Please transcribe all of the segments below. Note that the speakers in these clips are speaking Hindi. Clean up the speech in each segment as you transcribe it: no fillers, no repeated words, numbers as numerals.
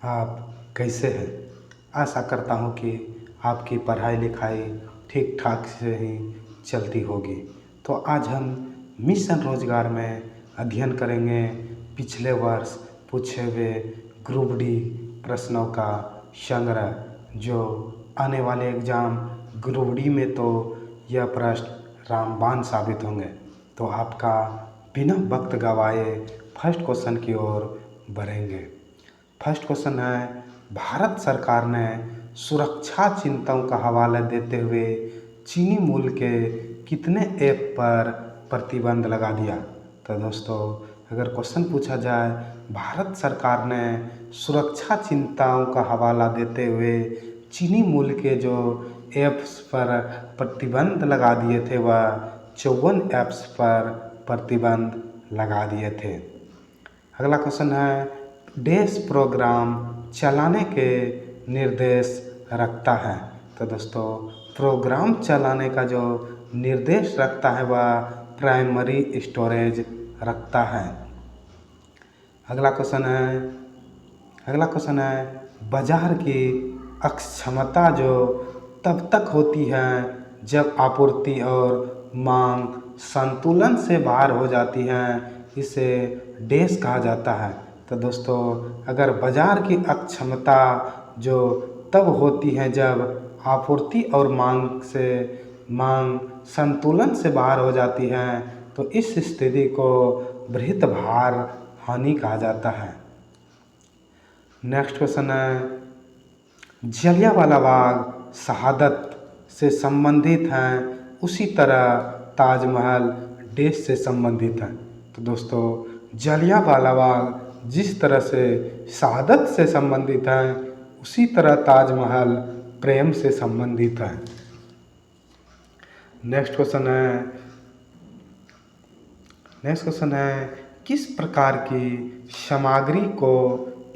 आप कैसे हैं? आशा करता हूँ कि आपकी पढ़ाई लिखाई ठीक ठाक से ही चलती होगी। तो आज हम मिशन रोजगार में अध्ययन करेंगे पिछले वर्ष पूछे हुए ग्रुप डी प्रश्नों का संग्रह। जो आने वाले एग्ज़ाम ग्रुप डी में तो यह प्रश्न रामबाण साबित होंगे। तो आपका बिना वक्त गवाए फर्स्ट क्वेश्चन की ओर बढ़ेंगे। फर्स्ट क्वेश्चन है, भारत सरकार ने सुरक्षा चिंताओं का हवाला देते हुए चीनी मूल के कितने ऐप पर प्रतिबंध लगा दिया? तो दोस्तों, अगर क्वेश्चन पूछा जाए भारत सरकार ने सुरक्षा चिंताओं का हवाला देते हुए चीनी मूल के जो ऐप्स पर प्रतिबंध लगा दिए थे वह 54 ऐप्स पर प्रतिबंध लगा दिए थे। अगला क्वेश्चन है, डैश प्रोग्राम चलाने के निर्देश रखता है? तो दोस्तों, प्रोग्राम चलाने का जो निर्देश रखता है वह प्राइमरी स्टोरेज रखता है। अगला क्वेश्चन है, बाजार की अक्षमता जो तब तक होती है जब आपूर्ति और मांग संतुलन से बाहर हो जाती है, इसे डैश कहा जाता है। तो दोस्तों, अगर बाजार की अक्षमता जो तब होती है जब आपूर्ति और मांग संतुलन से बाहर हो जाती है, तो इस स्थिति को बृहत भार हानि कहा जाता है। नेक्स्ट क्वेश्चन है, जलियांवाला बाग शहादत से संबंधित हैं, उसी तरह ताजमहल डैश से संबंधित है? तो दोस्तों, जलियांवाला बाग जिस तरह से शहादत से संबंधित है, उसी तरह ताजमहल प्रेम से संबंधित है। नेक्स्ट क्वेश्चन है, किस प्रकार की सामग्री को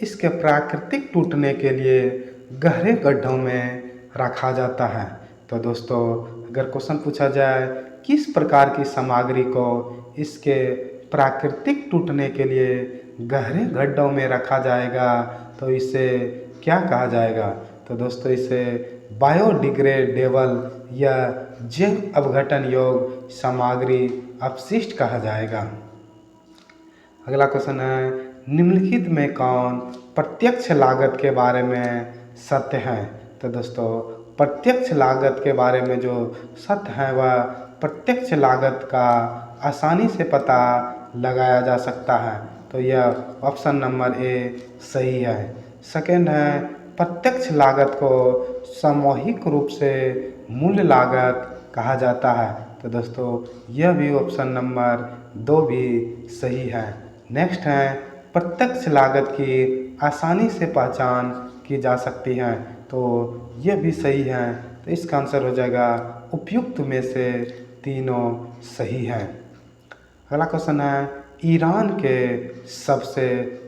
इसके प्राकृतिक टूटने के लिए गहरे गड्ढों में रखा जाता है? तो दोस्तों, अगर क्वेश्चन पूछा जाए किस प्रकार की सामग्री को इसके प्राकृतिक टूटने के लिए गहरे गड्ढों में रखा जाएगा, तो इसे क्या कहा जाएगा? तो दोस्तों, इसे बायोडिग्रेडेबल या जैव अपघटन योग्य सामग्री अपशिष्ट कहा जाएगा। अगला क्वेश्चन है, निम्नलिखित में कौन प्रत्यक्ष लागत के बारे में सत्य है? तो दोस्तों, प्रत्यक्ष लागत के बारे में जो सत्य है वह प्रत्यक्ष लागत का आसानी से पता लगाया जा सकता है। तो यह ऑप्शन नंबर ए सही है। सेकेंड है, प्रत्यक्ष लागत को सामूहिक रूप से मूल्य लागत कहा जाता है। तो दोस्तों, यह भी ऑप्शन नंबर 2 भी सही है। नेक्स्ट है, प्रत्यक्ष लागत की आसानी से पहचान की जा सकती है। तो यह भी सही है। तो इसका आंसर हो जाएगा उपयुक्त में से तीनों सही है। अगला क्वेश्चन है, ईरान के सबसे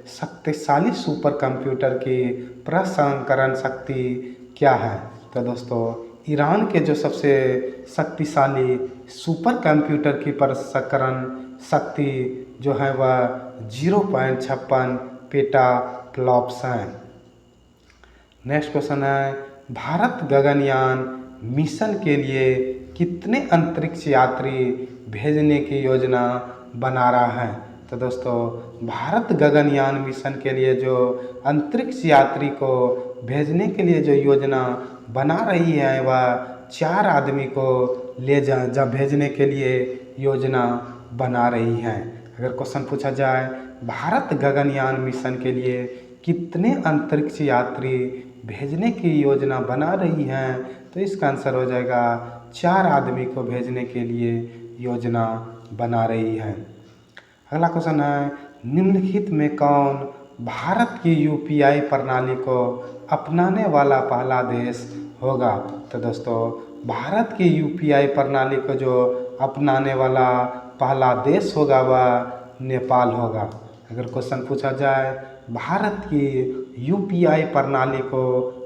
शक्तिशाली सुपर कंप्यूटर की प्रसंस्करण शक्ति क्या है? तो दोस्तों, ईरान के जो सबसे शक्तिशाली सुपर कंप्यूटर की प्रसंस्करण शक्ति जो है वह 0.56 पेटाफ्लॉप्स है। नेक्स्ट क्वेश्चन है, भारत गगनयान मिशन के लिए कितने अंतरिक्ष यात्री भेजने की योजना बना रहा है? तो दोस्तों, भारत गगनयान मिशन के लिए जो अंतरिक्ष यात्री को भेजने के लिए जो योजना बना रही है वह 4 आदमी को भेजने के लिए योजना बना रही है। अगर क्वेश्चन पूछा जाए भारत गगनयान मिशन के लिए कितने अंतरिक्ष यात्री भेजने की योजना बना रही है, तो इसका आंसर हो जाएगा 4 आदमी को भेजने के लिए योजना बना रही है। अगला क्वेश्चन है, निम्नलिखित में कौन भारत की यूपीआई प्रणाली को अपनाने वाला पहला देश होगा? तो दोस्तों, भारत की यूपीआई प्रणाली को जो अपनाने वाला पहला देश होगा वह नेपाल होगा। अगर क्वेश्चन पूछा जाए भारत की यूपीआई प्रणाली को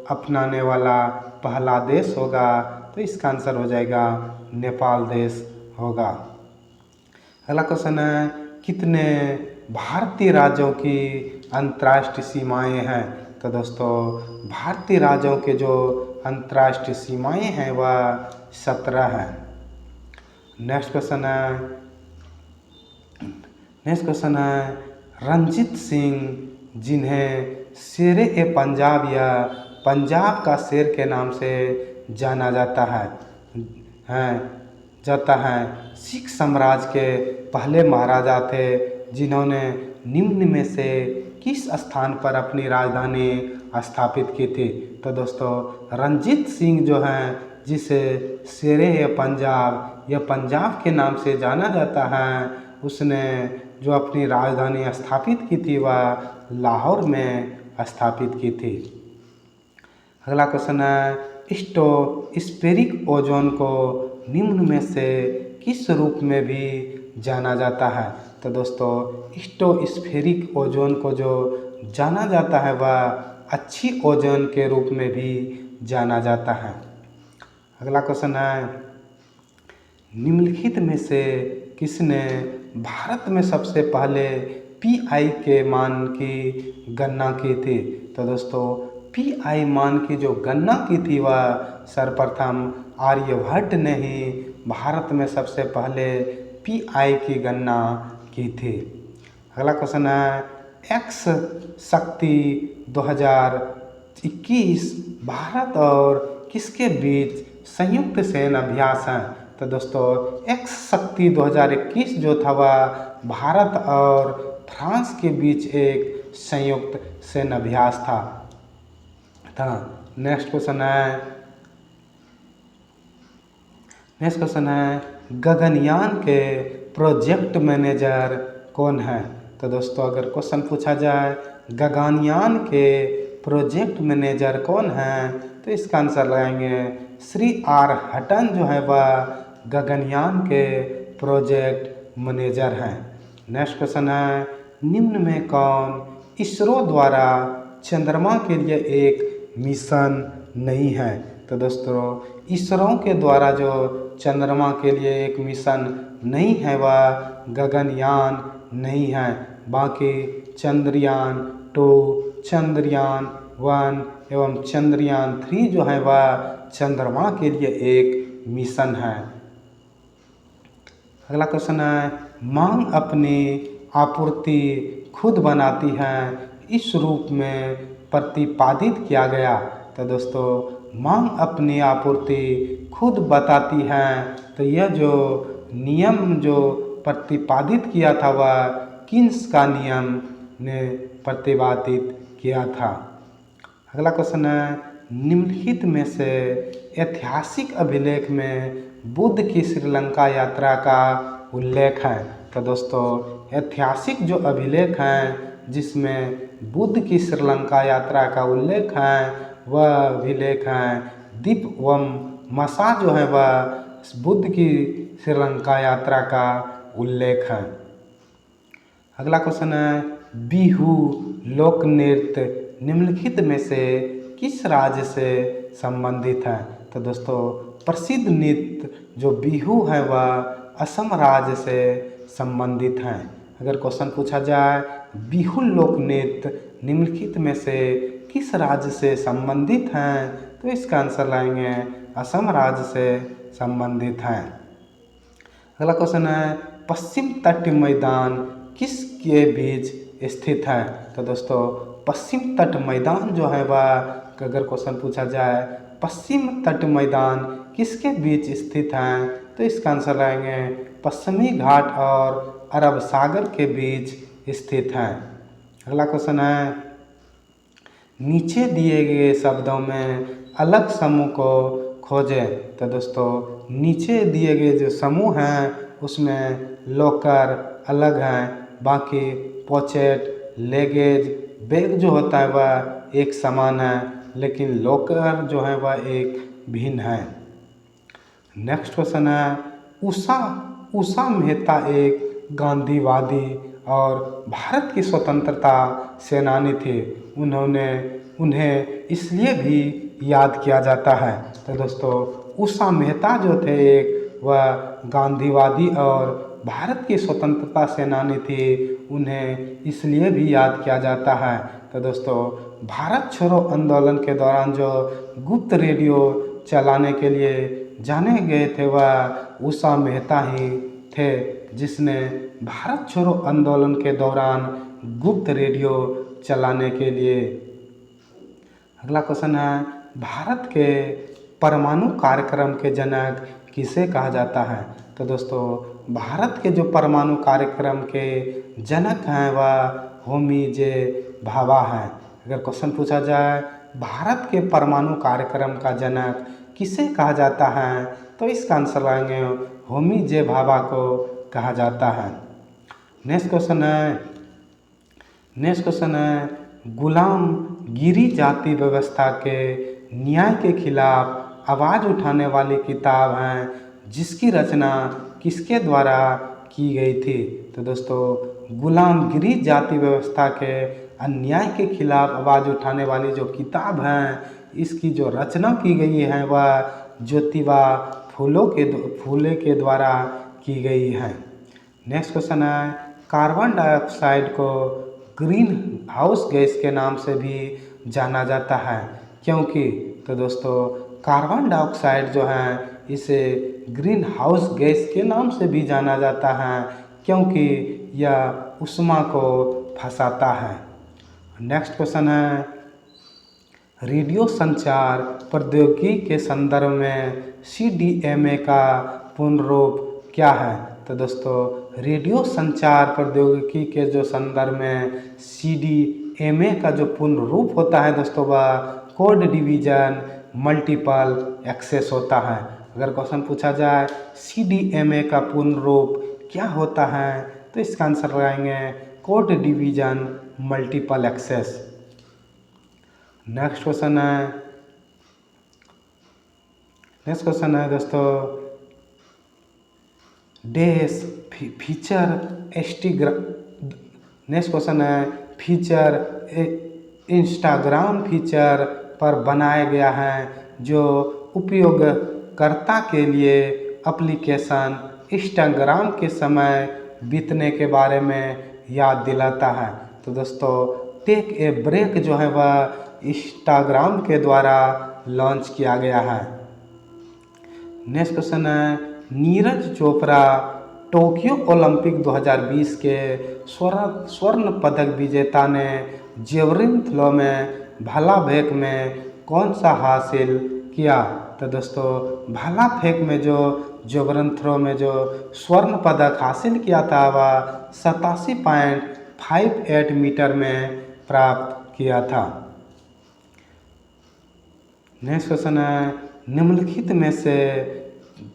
अपनाने वाला पहला देश होगा, तो इसका आंसर हो जाएगा नेपाल देश होगा। अगला क्वेश्चन है, कितने भारतीय राज्यों की अंतर्राष्ट्रीय सीमाएं हैं? तो दोस्तों भारतीय राज्यों के जो अंतर्राष्ट्रीय सीमाएं हैं वह 17 है। नेक्स्ट क्वेश्चन है रंजीत सिंह, जिन्हें शेर ए पंजाब या पंजाब का शेर के नाम से जाना जाता है सिख साम्राज्य के पहले महाराजा थे, जिन्होंने निम्न में से किस स्थान पर अपनी राजधानी स्थापित की थी। तो दोस्तों रंजीत सिंह जो हैं, जिसे शेर ए पंजाब या पंजाब के नाम से जाना जाता है, उसने जो अपनी राजधानी स्थापित की थी वह लाहौर में स्थापित की थी। अगला क्वेश्चन है स्टोस्फेरिक ओजोन को निम्न में से किस रूप में भी जाना जाता है। तो दोस्तों स्टोस्फेरिक ओजोन को जो जाना जाता है वह अच्छी ओजोन के रूप में भी जाना जाता है। अगला क्वेश्चन है निम्नलिखित में से किसने भारत में सबसे पहले पीआई के मान की गणना की थी। तो दोस्तों पीआई मान की जो गणना की थी वह सर्वप्रथम आर्यभट्ट ने ही भारत में सबसे पहले पीआई की गणना की थी। अगला क्वेश्चन है एक्स शक्ति 2021 भारत और किसके बीच संयुक्त सैन्य अभ्यास है। तो दोस्तों एक्स शक्ति 2021 जो था वह भारत और फ्रांस के बीच एक संयुक्त सैन्य अभ्यास था। नेक्स्ट क्वेश्चन है गगनयान के प्रोजेक्ट मैनेजर कौन है। तो दोस्तों अगर क्वेश्चन पूछा जाए गगनयान के प्रोजेक्ट मैनेजर कौन है, तो इसका आंसर लगाएंगे श्री आर हटन जो है वह गगनयान के प्रोजेक्ट मैनेजर हैं। नेक्स्ट क्वेश्चन है निम्न में कौन इसरो द्वारा चंद्रमा के लिए एक मिशन नहीं है। तो दोस्तों इसरो के द्वारा जो चंद्रमा के लिए एक मिशन नहीं है वह गगनयान नहीं है, बाकी चंद्रयान 2, चंद्रयान 1 एवं चंद्रयान 3 जो है वह चंद्रमा के लिए एक मिशन है। अगला क्वेश्चन है मांग अपनी आपूर्ति खुद बनाती है, इस रूप में प्रतिपादित किया गया। तो दोस्तों मांग अपनी आपूर्ति खुद बताती है, तो यह जो नियम जो प्रतिपादित किया था वह किन्स का नियम ने प्रतिपादित किया था। अगला क्वेश्चन है निम्नलिखित में से ऐतिहासिक अभिलेख में बुद्ध की श्रीलंका यात्रा का उल्लेख है। तो दोस्तों ऐतिहासिक जो अभिलेख हैं जिसमें बुद्ध की श्रीलंका यात्रा का उल्लेख है वह अभिलेख हैं दीपवमसा जो है वह बुद्ध की श्रीलंका यात्रा का उल्लेख है। अगला क्वेश्चन है बिहू लोक नृत्य निम्नलिखित में से किस राज्य से संबंधित है। तो दोस्तों प्रसिद्ध नृत्य जो बिहू है वह असम राज्य से संबंधित हैं। अगर क्वेश्चन पूछा जाए बिहू लोक नृत्य निम्नलिखित में से किस राज्य से संबंधित हैं, तो इसका आंसर लाएंगे असम राज्य से संबंधित हैं। अगला क्वेश्चन है पश्चिम तट मैदान किसके बीच स्थित है। तो दोस्तों पश्चिम तट मैदान जो है वह अगर क्वेश्चन पूछा जाए पश्चिम तट मैदान किसके बीच स्थित है, तो इसका आंसर लाएंगे पश्चिमी घाट और अरब सागर के बीच स्थित है। अगला क्वेश्चन है नीचे दिए गए शब्दों में अलग समूह को खोजें। तो दोस्तों नीचे दिए गए जो समूह हैं उसमें लॉकर अलग हैं, बाकी पॉकेट लगेज बैग जो होता है वह एक समान है, लेकिन लॉकर जो है वह एक भिन्न है। नेक्स्ट क्वेश्चन है उषा मेहता एक गांधीवादी और भारत की स्वतंत्रता सेनानी थे, उन्हें इसलिए भी याद किया जाता है। तो दोस्तों उषा मेहता जो थे एक वह गांधीवादी और भारत की स्वतंत्रता सेनानी थी, उन्हें इसलिए भी याद किया जाता है। तो दोस्तों भारत छोड़ो आंदोलन के दौरान जो गुप्त रेडियो चलाने के लिए जाने गए थे वह उषा मेहता ही थे, जिसने भारत छोड़ो आंदोलन के दौरान गुप्त रेडियो चलाने के लिए। अगला क्वेश्चन है, भारत के परमाणु कार्यक्रम के जनक किसे कहा जाता है? तो दोस्तों, भारत के जो परमाणु कार्यक्रम के जनक हैं वह होमी जे भाभा हैं। अगर क्वेश्चन पूछा जाए भारत के परमाणु कार्यक्रम का जनक किसे कहा जाता है, तो इसका आंसर आएंगे होमी जे भाभा को कहा जाता है। नेक्स्ट क्वेश्चन है, गुलामगिरी जाति व्यवस्था के न्याय के खिलाफ आवाज़ उठाने वाली किताब है जिसकी रचना किसके द्वारा की गई थी? तो दोस्तों, गुलामगिरी जाति व्यवस्था के अन्याय के खिलाफ आवाज़ उठाने वाली जो किताब है, इसकी जो रचना की गई है वह ज्योतिबा फूले के द्वारा की गई है। नेक्स्ट क्वेश्चन है, कार्बन डाइऑक्साइड को ग्रीन हाउस गैस के नाम से भी जाना जाता है, क्योंकि? तो दोस्तों, कार्बन डाइऑक्साइड जो है इसे ग्रीन हाउस गैस के नाम से भी जाना जाता है, क्योंकि यह ऊष्मा को फंसाता है। नेक्स्ट क्वेश्चन है, रेडियो संचार प्रौद्योगिकी के संदर्भ में CDMA का पूर्ण रूप क्या है? तो दोस्तों, रेडियो संचार प्रौद्योगिकी के जो संदर्भ में CDMA का जो पूर्ण रूप होता है दोस्तों, वह कोड डिवीजन मल्टीपल एक्सेस होता है। अगर क्वेश्चन पूछा जाए CDMA का पूर्ण रूप क्या होता है, तो इसका आंसर लगाएंगे code division multiple access. Next question है दोस्तों, फीचर इंस्टाग्राम फीचर पर बनाया गया है जो उपयोगकर्ता के लिए एप्लीकेशन इंस्टाग्राम के समय बीतने के बारे में याद दिलाता है। तो दोस्तों, टेक ए ब्रेक जो है वह इंस्टाग्राम के द्वारा लॉन्च किया गया है। नेक्स्ट क्वेश्चन है, नीरज चोपड़ा टोक्यो ओलंपिक 2020 के स्वर्ण पदक विजेता ने जेवलिन थ्रो में भाला फेंक में कौन सा हासिल किया? तो दोस्तों, भाला फेंक में जो जेवलिन थ्रो में जो स्वर्ण पदक हासिल किया था वह 87.58 मीटर में प्राप्त किया था। नेक्स्ट क्वेश्चन है, निम्नलिखित में से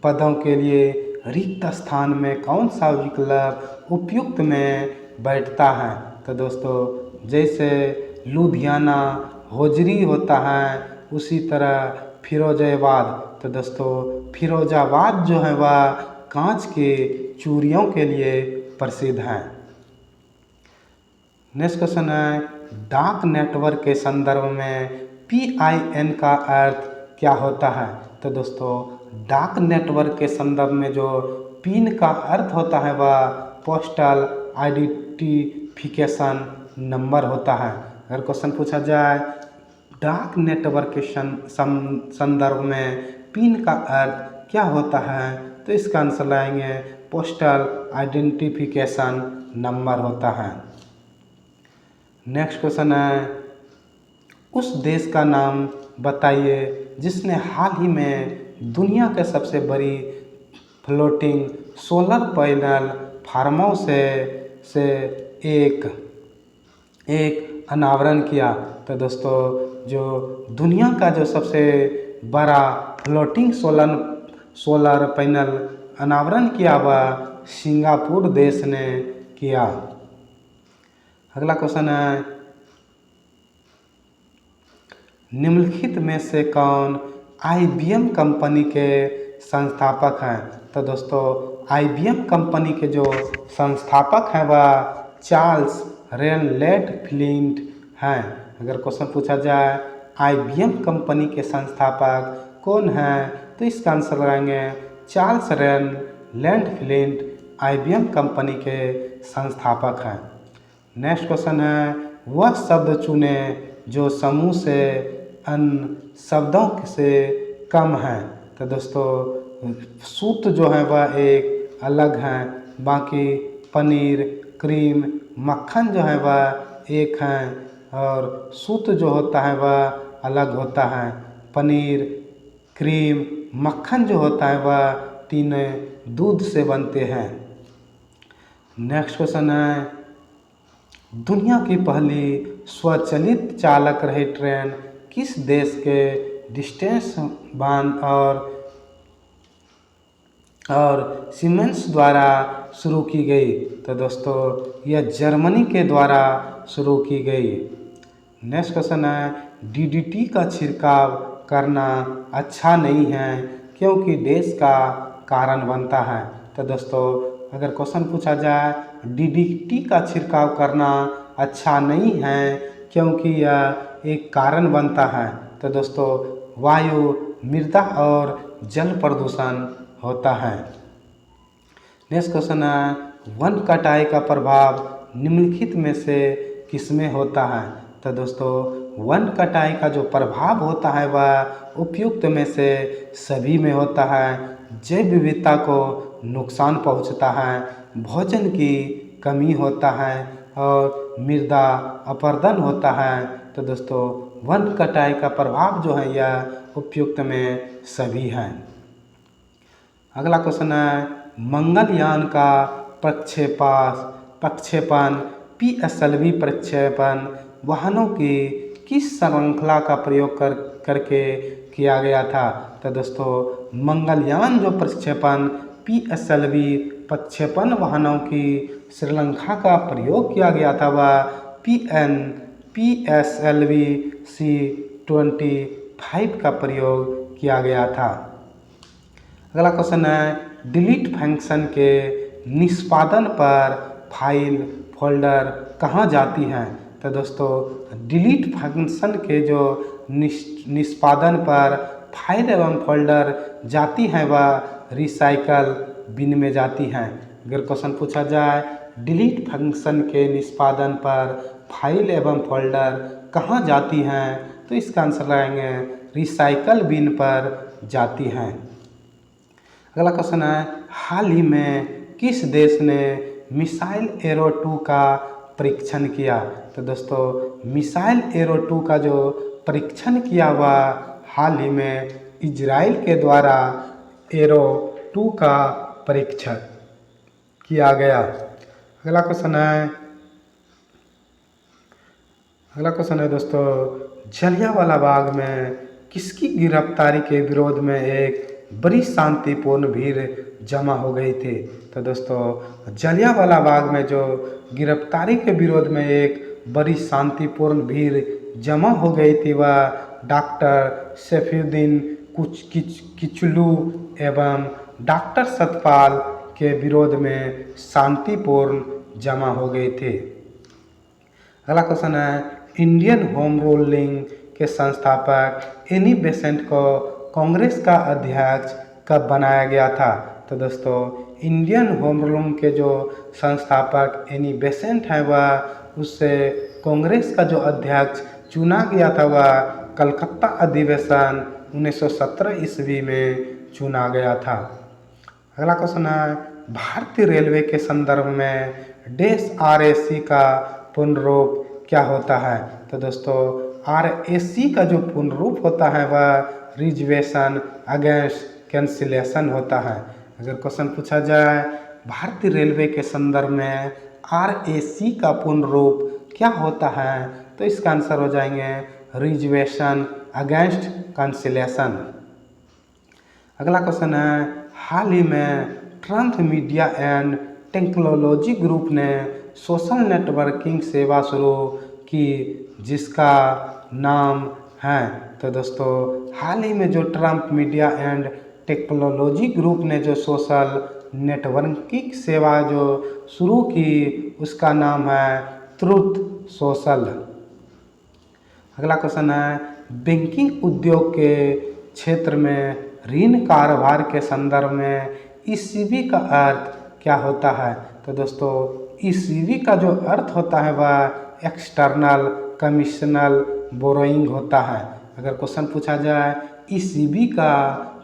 पदों के लिए रिक्त स्थान में कौन सा विकल्प उपयुक्त में बैठता है? तो दोस्तों, जैसे लुधियाना होजरी होता है, उसी तरह फिरोजाबाद। तो दोस्तों, फिरोजाबाद जो है वह कांच के चूड़ियों के लिए प्रसिद्ध है। नेक्स्ट क्वेश्चन है, डाक नेटवर्क के संदर्भ में PIN का अर्थ क्या होता है? तो दोस्तों, डाक नेटवर्क के संदर्भ में जो पिन का अर्थ होता है वह पोस्टल आइडेंटिफिकेशन नंबर होता है। अगर क्वेश्चन पूछा जाए डाक नेटवर्क के संदर्भ में पिन का अर्थ क्या होता है, तो इसका आंसर लाएंगे पोस्टल आइडेंटिफिकेशन नंबर होता है। नेक्स्ट क्वेश्चन है, उस देश का नाम बताइए जिसने हाल ही में दुनिया के सबसे बड़ी फ्लोटिंग सोलर पैनल फार्मों से एक अनावरण किया। तो दोस्तों, जो दुनिया का जो सबसे बड़ा फ्लोटिंग सोलर पैनल अनावरण किया वह सिंगापुर देश ने किया। अगला क्वेश्चन है, निम्नलिखित में से कौन IBM कंपनी के संस्थापक हैं? तो दोस्तों, IBM कंपनी के जो संस्थापक हैं वह चार्ल्स रेडफील्ड हैं। अगर क्वेश्चन पूछा जाए IBM कंपनी के संस्थापक कौन हैं, तो इसका आंसर लगाएंगे चार्ल्स रेडफील्ड IBM कंपनी के संस्थापक हैं। नेक्स्ट क्वेश्चन है, वह शब्द चुने जो समूह से अन्य शब्दों से कम है। तो दोस्तों सूत्र जो है वह एक अलग है, बाकी पनीर, क्रीम, मक्खन जो है वह एक हैं और सूत्र जो होता है वह अलग होता है। पनीर, क्रीम, मक्खन जो होता है वह तीनों दूध से बनते हैं। नेक्स्ट क्वेश्चन है, दुनिया की पहली स्वचालित चालक रहित ट्रेन किस देश के डिस्टेंस बांध और सीमेंस द्वारा शुरू की गई? तो दोस्तों यह जर्मनी के द्वारा शुरू की गई। नेक्स्ट क्वेश्चन है, डीडीटी का छिड़काव करना अच्छा नहीं है क्योंकि देश का कारण बनता है। तो दोस्तों अगर क्वेश्चन पूछा जाए डीडीटी का छिड़काव करना अच्छा नहीं है क्योंकि यह एक कारण बनता है, तो दोस्तों वायु, मृदा और जल प्रदूषण होता है। नेक्स्ट क्वेश्चन है, वन कटाई का प्रभाव निम्नलिखित में से किसमें होता है? तो दोस्तों वन कटाई का जो प्रभाव होता है वह उपयुक्त में से सभी में होता है। जैव विविधता को नुकसान पहुंचता है, भोजन की कमी होता है और मृदा अपरदन होता है। तो दोस्तों वन कटाई का प्रभाव जो है यह उपयुक्त में सभी हैं। अगला क्वेश्चन है, मंगलयान का प्रक्षेपण पीएसएलवी प्रक्षेपण वाहनों की किस श्रृंखला का प्रयोग करके किया गया था? तो दोस्तों मंगलयान जो प्रक्षेपण पीएसएलवी प्रक्षेपण वाहनों की श्रृंखला का प्रयोग किया गया था वह पीएसएलवी C-25 का प्रयोग किया गया था। अगला क्वेश्चन है, डिलीट फंक्शन के निष्पादन पर फाइल फोल्डर कहाँ जाती हैं? तो दोस्तों डिलीट फंक्शन के जो निष्पादन पर फाइल एवं फोल्डर जाती हैं वह रिसाइकल बिन में जाती हैं। अगर क्वेश्चन पूछा जाए डिलीट फंक्शन के निष्पादन पर फाइल एवं फोल्डर कहाँ जाती हैं तो इसका आंसर रहेंगे रिसाइकल बिन पर जाती हैं। अगला क्वेश्चन है, हाल ही में किस देश ने मिसाइल एरो 2 का परीक्षण किया? तो दोस्तों मिसाइल एरो 2 का जो परीक्षण किया हुआ हाल ही में इजराइल के द्वारा एरो 2 का परीक्षण किया गया। अगला क्वेश्चन है दोस्तों, जलियांवाला बाग में किसकी गिरफ्तारी के विरोध में एक बड़ी शांतिपूर्ण भीड़ जमा हो गई थी? तो दोस्तों जलियांवाला बाग में जो गिरफ्तारी के विरोध में एक बड़ी शांतिपूर्ण भीड़ जमा हो गई थी वह डॉक्टर सैफुद्दीन किचलू एवं डॉक्टर सतपाल के विरोध में शांतिपूर्ण जमा हो गए थे। अगला क्वेश्चन है, इंडियन होम रूलिंग के संस्थापक एनी बेसेंट को कांग्रेस का अध्यक्ष कब बनाया गया था? तो दोस्तों इंडियन होम रूलिंग के जो संस्थापक एनी बेसेंट हैं वह उससे कांग्रेस का जो अध्यक्ष चुना गया था वह कलकत्ता अधिवेशन 1917 ईस्वी में चुना गया था। अगला क्वेश्चन है, भारतीय रेलवे के संदर्भ में RAC का पूर्ण रूप क्या होता है? तो दोस्तों RAC का जो पूर्ण रूप होता है वह रिजर्वेशन अगेंस्ट कैंसिलेशन होता है। अगर क्वेश्चन पूछा जाए भारतीय रेलवे के संदर्भ में RAC का पूर्ण रूप क्या होता है तो इसका आंसर हो जाएंगे रिजर्वेशन अगेंस्ट कैंसिलेशन। अगला क्वेश्चन है, हाल ही में Trump media and technology group ने सोशल नेटवर्किंग सेवा शुरू की जिसका नाम है? तो दोस्तों हाल ही में जो Trump media and technology group ने जो सोशल नेटवर्किंग सेवा जो शुरू की उसका नाम है ट्रुथ सोशल। अगला क्वेश्चन है, बैंकिंग उद्योग के क्षेत्र में ऋण कारोबार के संदर्भ में ECB का अर्थ क्या होता है? तो दोस्तों ECB का जो अर्थ होता है वह एक्सटर्नल कमीशनल बोरोइंग होता है। अगर क्वेश्चन पूछा जाए ईसीबी का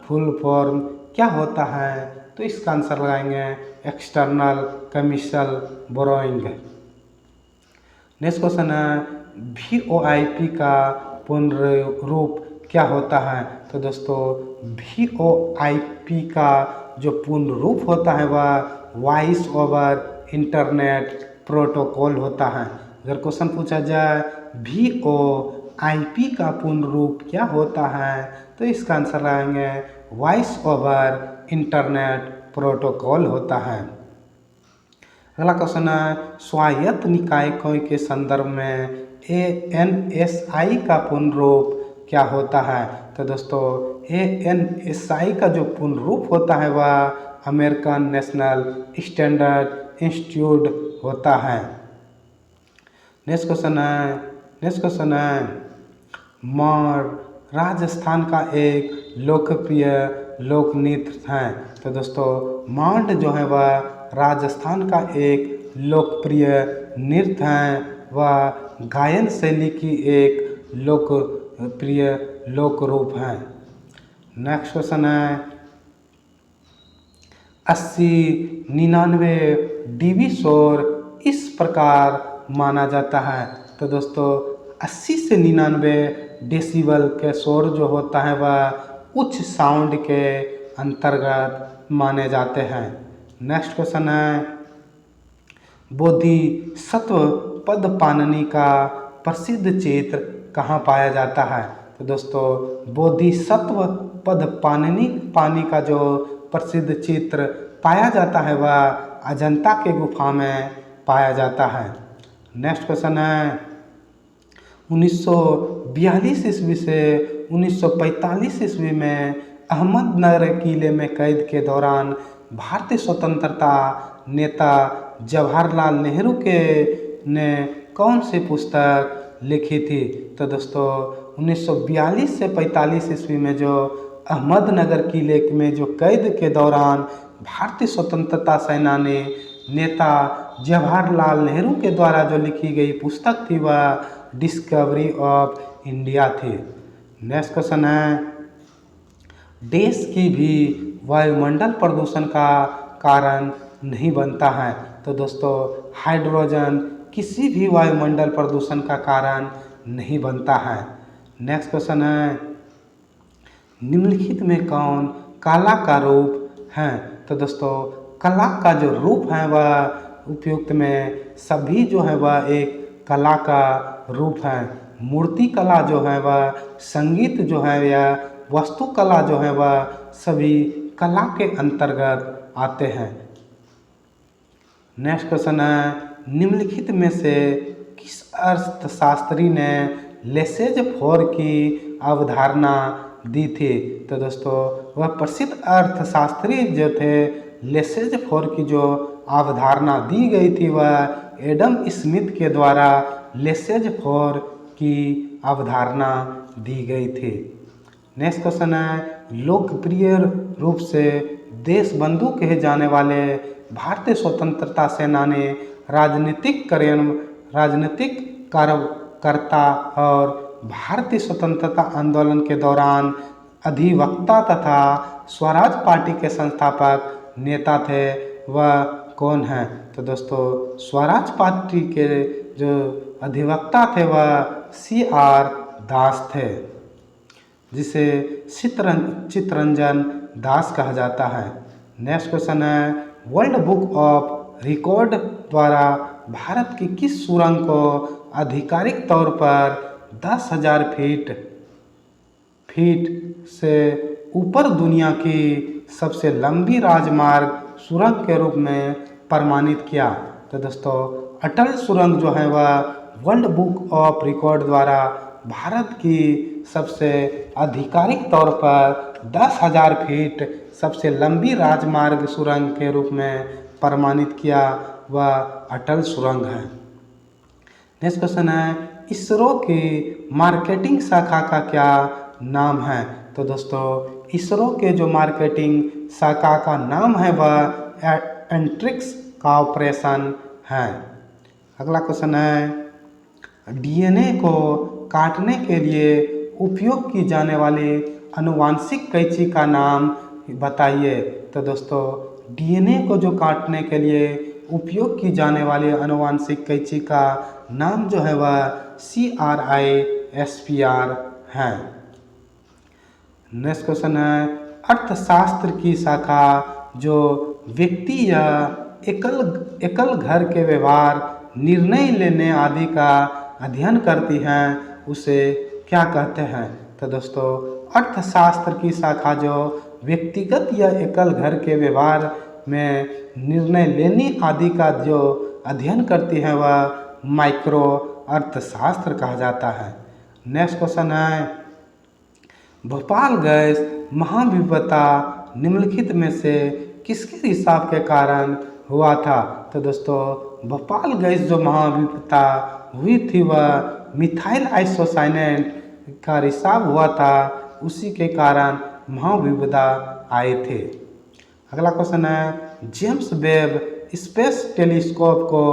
फुल फॉर्म क्या होता है, तो इसका आंसर लगाएंगे external commercial borrowing. Next question है वीओआईपी का पूर्ण रूप क्या होता है, तो दोस्तों वीओआईपी का जो पूर्ण रूप होता है वह वॉइस ओवर इंटरनेट प्रोटोकॉल होता है। अगर क्वेश्चन पूछा जाए वीओआईपी का पूर्ण रूप क्या होता है, तो इसका आंसर आएंगे वॉइस ओवर इंटरनेट प्रोटोकॉल होता है। अगला क्वेश्चन है स्वायत्त निकायों के संदर्भ में एएनएसआई का पूर्ण रूप क्या होता है, तो दोस्तों एएनएसआई का जो पूर्ण रूप होता है वह अमेरिकन नेशनल स्टैंडर्ड इंस्टीट्यूट होता है। नेक्स्ट क्वेश्चन है मार राजस्थान का एक लोकप्रिय लोक नृत्य है, तो दोस्तों मांड जो है वह राजस्थान का एक लोकप्रिय नृत्य है। वह गायन शैली की एक लोकप्रिय लोक रूप है। नेक्स्ट क्वेश्चन है 80-99 डीबी शोर इस प्रकार माना जाता है, तो दोस्तों 80 से 99 डेसिबल के शोर जो होता है वह उच्च साउंड के अंतर्गत माने जाते हैं। नेक्स्ट क्वेश्चन है बोधिसत्व पद पाणिनि का प्रसिद्ध चित्र कहाँ पाया जाता है, तो दोस्तों बोधिसत्व पद पाणिनि का जो प्रसिद्ध चित्र पाया जाता है वह अजंता के गुफा में पाया जाता है। नेक्स्ट क्वेश्चन है 1942 ईस्वी से 1945 ईस्वी में अहमदनगर किले में कैद के दौरान भारतीय स्वतंत्रता नेता जवाहरलाल नेहरू ने कौन सी पुस्तक लिखी थी, तो दोस्तों 1942 से 45 ईस्वी में जो अहमदनगर किले में जो कैद के दौरान भारतीय स्वतंत्रता सेनानी नेता जवाहरलाल नेहरू के द्वारा जो लिखी गई पुस्तक थी वह डिस्कवरी ऑफ इंडिया थी। नेक्स्ट क्वेश्चन है देश की भी वायुमंडल प्रदूषण का कारण नहीं बनता है, तो दोस्तों हाइड्रोजन किसी भी वायुमंडल प्रदूषण का कारण नहीं बनता है। नेक्स्ट क्वेश्चन है निम्नलिखित में कौन कला का रूप है, तो दोस्तों कला का जो रूप है वह उपयुक्त में सभी जो है वह एक कला का रूप है। मूर्ति कला जो है वह, संगीत जो है या वास्तुकला जो है वह सभी कला के अंतर्गत आते हैं। नेक्स्ट क्वेश्चन है निम्नलिखित में से किस अर्थशास्त्री ने लेसेज फोर की अवधारणा दी थी, तो दोस्तों वह प्रसिद्ध अर्थशास्त्री जो थे लेसेज फोर की जो अवधारणा दी गई थी वह एडम स्मिथ के द्वारा लेसेज फोर की अवधारणा दी गई थी। नेक्स्ट क्वेश्चन है लोकप्रिय रूप से देशबंधु कहे जाने वाले भारतीय स्वतंत्रता सेनानी राजनीतिक कार्यकर्ता और भारतीय स्वतंत्रता आंदोलन के दौरान अधिवक्ता तथा स्वराज पार्टी के संस्थापक नेता थे, वह कौन हैं, तो दोस्तों स्वराज पार्टी के जो अधिवक्ता थे वह CR दास थे, जिसे चित्तरंजन दास कहा जाता है। नेक्स्ट क्वेश्चन है वर्ल्ड बुक ऑफ रिकॉर्ड द्वारा भारत की किस सुरंग को आधिकारिक तौर पर 10,000 फीट से ऊपर दुनिया की सबसे लंबी राजमार्ग सुरंग के रूप में प्रमाणित किया, तो दोस्तों अटल सुरंग जो है वह वर्ल्ड बुक ऑफ रिकॉर्ड द्वारा भारत की सबसे आधिकारिक तौर पर 10,000 फीट सबसे लंबी राजमार्ग सुरंग के रूप में प्रमाणित किया, वह अटल सुरंग है। नेक्स्ट क्वेश्चन है इसरो की मार्केटिंग शाखा का क्या नाम है, तो दोस्तों इसरो के जो मार्केटिंग शाखा का नाम है वह एंट्रिक्स कॉर्पोरेशन है। अगला क्वेश्चन है DNA को काटने के लिए उपयोग की जाने वाली आनुवांशिक कैंची का नाम बताइए। तो दोस्तों डीएनए को जो काटने के लिए उपयोग की जाने वाली आनुवांशिक कैंची का नाम जो है वह CRISPR है। नेक्स्ट क्वेश्चन है, अर्थशास्त्र की शाखा जो व्यक्ति या एकल घर के व्यवहार, निर्णय लेने आदि का अध्ययन करती हैं उसे क्या कहते हैं। तो दोस्तों अर्थशास्त्र की शाखा जो व्यक्तिगत या एकल घर के व्यवहार में निर्णय लेने आदि का जो अध्ययन करती है वह माइक्रो अर्थशास्त्र कहा जाता है। नेक्स्ट क्वेश्चन है, भोपाल गैस महाविपदा निम्नलिखित में से किसके रिसाव के कारण हुआ था। तो दोस्तों भोपाल गैस जो महाविपदा हुई थी वह मिथाइल आइसोसाइनेट का रिसाव हुआ था, उसी के कारण महाविपदा आए थे। अगला क्वेश्चन है, जेम्स वेब स्पेस टेलीस्कोप को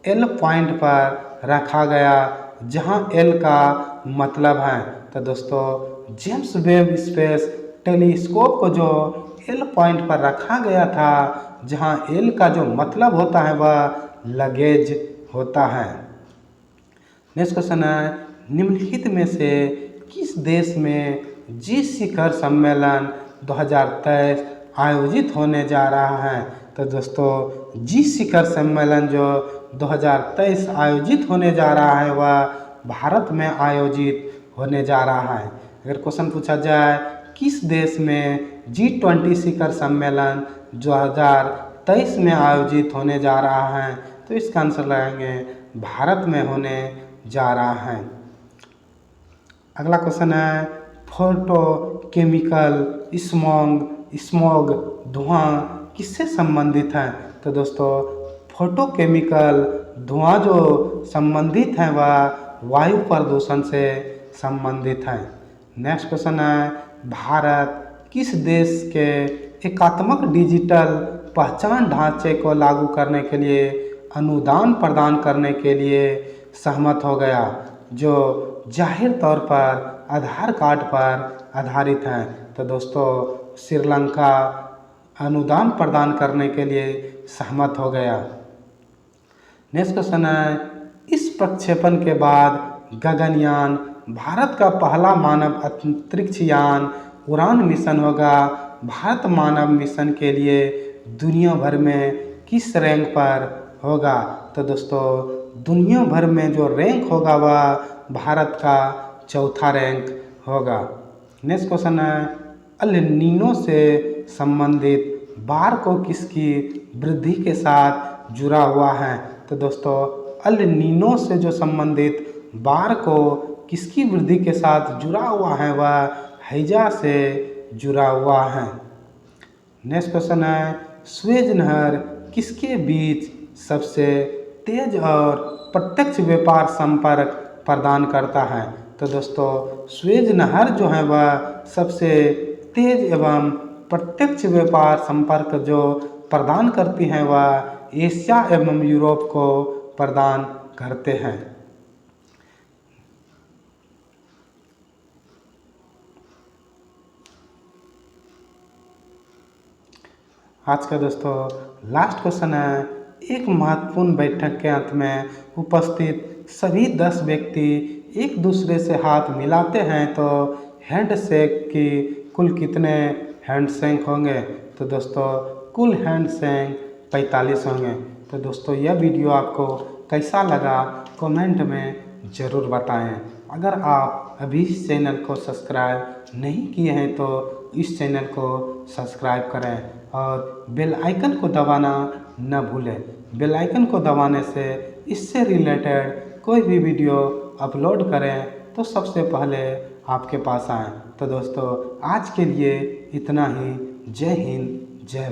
एल पॉइंट पर रखा गया जहां एल का मतलब है। तो दोस्तों जेम्स वेब स्पेस टेलीस्कोप को जो एल पॉइंट पर रखा गया था जहां एल का जो मतलब होता है वह लगेज होता है। नेक्स्ट क्वेश्चन है, निम्नलिखित में से किस देश में जी शिखर सम्मेलन 2023 आयोजित होने जा रहा है। तो दोस्तों जी शिखर सम्मेलन जो 2023 आयोजित होने जा रहा है वह भारत में आयोजित होने जा रहा है। अगर क्वेश्चन पूछा जाए किस देश में G20 शिखर सम्मेलन 2023 में आयोजित होने जा रहा है, तो इसका आंसर लगाएंगे भारत में होने जा रहा है। अगला क्वेश्चन है, फोटो केमिकल स्मॉग धुआं किससे संबंधित है। तो दोस्तों फोटो केमिकल धुआं जो संबंधित है वह वायु प्रदूषण से संबंधित है। नेक्स्ट क्वेश्चन है, भारत किस देश के एकात्मक डिजिटल पहचान ढांचे को लागू करने के लिए अनुदान प्रदान करने के लिए सहमत हो गया जो जाहिर तौर पर आधार कार्ड पर आधारित है। तो दोस्तों श्रीलंका अनुदान प्रदान करने के लिए सहमत हो गया। नेक्स्ट क्वेश्चन है, इस प्रक्षेपण के बाद गगनयान भारत का पहला मानव अंतरिक्ष यान उड़ान मिशन होगा। भारत मानव मिशन के लिए दुनिया भर में किस रैंक पर होगा। तो दोस्तों दुनिया भर में जो रैंक होगा वह भारत का चौथा रैंक होगा। नेक्स्ट क्वेश्चन है, अल नीनो से संबंधित बार को किसकी वृद्धि के साथ जुड़ा हुआ है। तो दोस्तों अल नीनो से जो संबंधित बार को किसकी वृद्धि के साथ जुड़ा हुआ है वह हैजा से जुड़ा हुआ है। नेक्स्ट क्वेश्चन है, सुएज नहर किसके बीच सबसे तेज और प्रत्यक्ष व्यापार संपर्क प्रदान करता है। तो दोस्तों सुएज नहर जो है वह सबसे तेज एवं प्रत्यक्ष व्यापार संपर्क जो प्रदान करती हैं वह एशिया एवं यूरोप को प्रदान करते हैं। आज का दोस्तों लास्ट क्वेश्चन है, एक महत्वपूर्ण बैठक के अंत में उपस्थित सभी 10 व्यक्ति एक दूसरे से हाथ मिलाते हैं तो हैंडशेक की कुल कितने हैंडशेक होंगे। तो दोस्तों कुल हैंडशेक 45 होंगे। तो दोस्तों यह वीडियो आपको कैसा लगा कमेंट में ज़रूर बताएं। अगर आप अभी इस चैनल को सब्सक्राइब नहीं किए हैं तो इस चैनल को सब्सक्राइब करें और बेल आइकन को दबाना न भूलें। बेल आइकन को दबाने से इससे रिलेटेड कोई भी वीडियो अपलोड करें तो सबसे पहले आपके पास आए। तो दोस्तों आज के लिए इतना ही। जय हिंद, जय